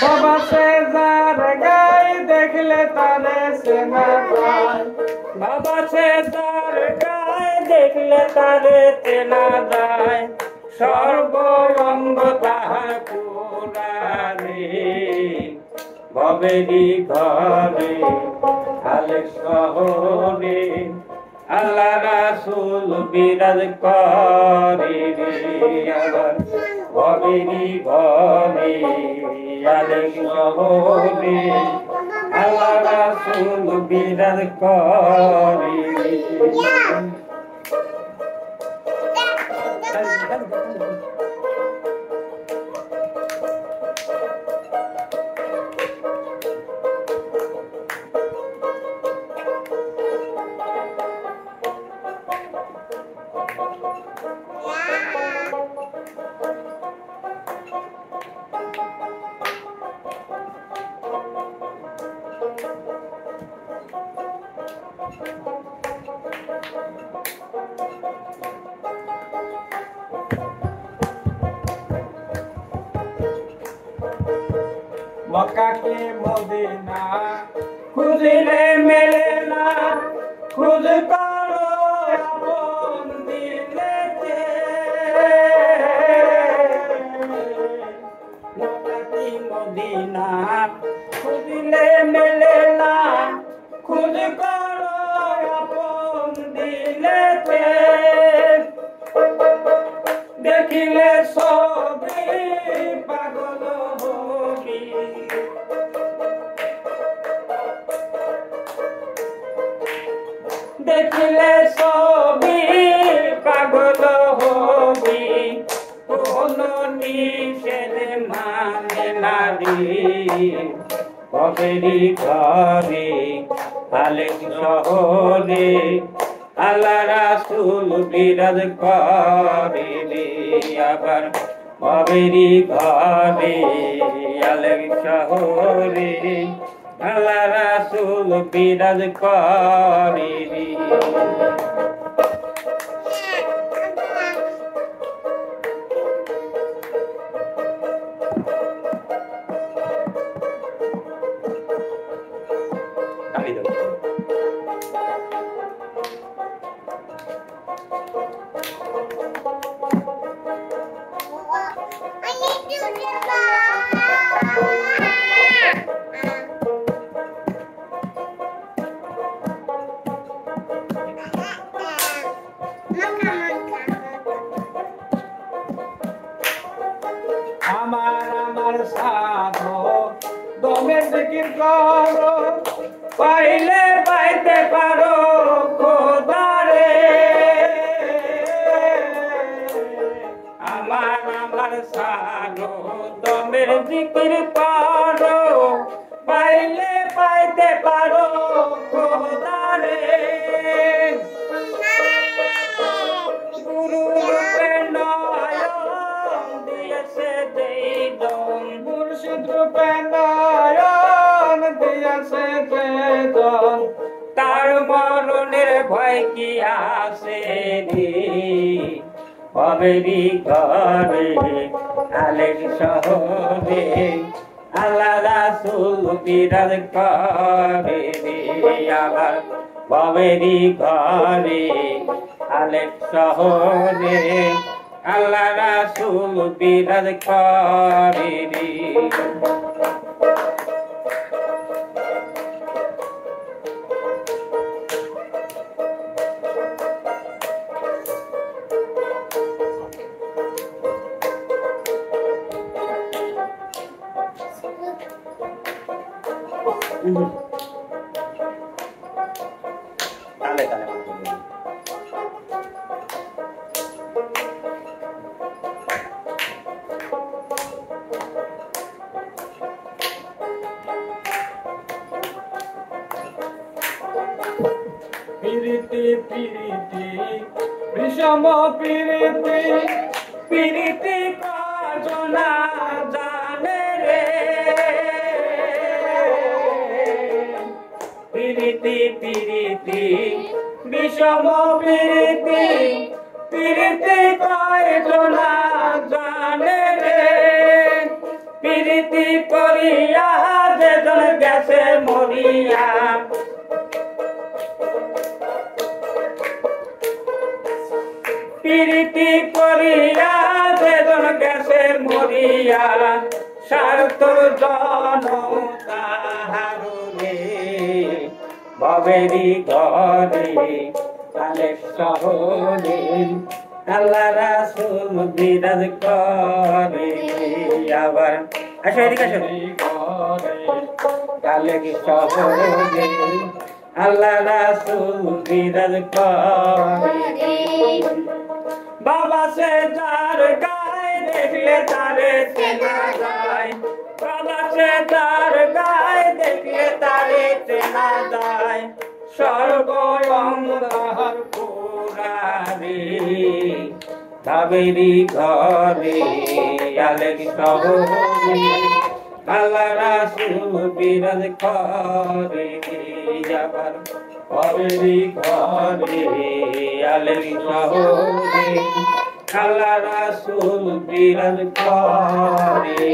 বাবা সে যার গাই দেখলে তারে চেনা যায় বাবা সে যার গায়ে দেখলে তারে চেনা যায় সর্বঙ্গ তাহার পুরারে ভবেরি ঘরে আলেক শহরে আল্লাহ রাসূল বিরাজ করে রে আবার ভবেরি ঘরে আলেক শহরে আল্লাহ রাসূল বিরাজ করে রে মক্কা কে মদিনা খুঁজলে মেলে না খুঁজ করো আপন দিলেতে মক্কাতি মদিনা খুঁজলে মেলে না খুঁজ করো আপন দিলেতে দেখিলে সবে পাগল হবি দেখিলে সবই পাগল হবি কোন নিষেধ মানে নারী কবেরি ঘরে আলেক শহরে আল্লাহ রাসূল বিরাজ করে রে আবার কবেরি ঘরে আলেক শহরে আল্লাহ রাসূল বিরাজ করে রে আমার সাধো দমের জিকির করো পাইলে পাইতে পারো খোদারে আমার সাধো দমের জিকির করো পাইলে পাইতে পারো খোদারে গুরু রূপে নয়ন দিয়েছে দেইদম মুর্শিদ রূপে নয়ন দিয়াছে বেদন তার মরণের ভয় কি আছে রে কবেরি ঘরে আলেক শহরে আল্লাহ রাসূল বিরাজ করে রে আবার কবেরি ঘরে আলেক শহরে আল্লাহ রাসূল বিরাজ করে রে তালে তালে পিরিতি পিরিতি বিষম পিরিতি পিরিতি কজনা জানে রে পিরিতি পিরিতি বিষম পিরিতি পিরিতি কজনা জানে রে প্রীতি করিয়া যেজন গেছে মরিয়া প্রীতি করিয়া যেজন গেছে মরিয়া স্বার্থ জনম তাহারে ভবেরি ঘরে কালে শহরে আল্লাহ রাসূল বিরাজ করে আবার আসো এদিকে আসো কালে শহরে আল্লাহ রাসূল বিরাজ করে বাবা সে যার গায় দেখলে তারে চেনা যায় বাবা সে যার গায় দেখলে তারে চেনা যায় স্বর্গ অন্ধকার পুরারে ভাবেরি ঘরে আলেক শহরে আল্লাহ রাসূল বিরাজ করে আবার ভাবেরি ঘরে আলেক শহরে আল্লাহ রাসূল বিরাজ করে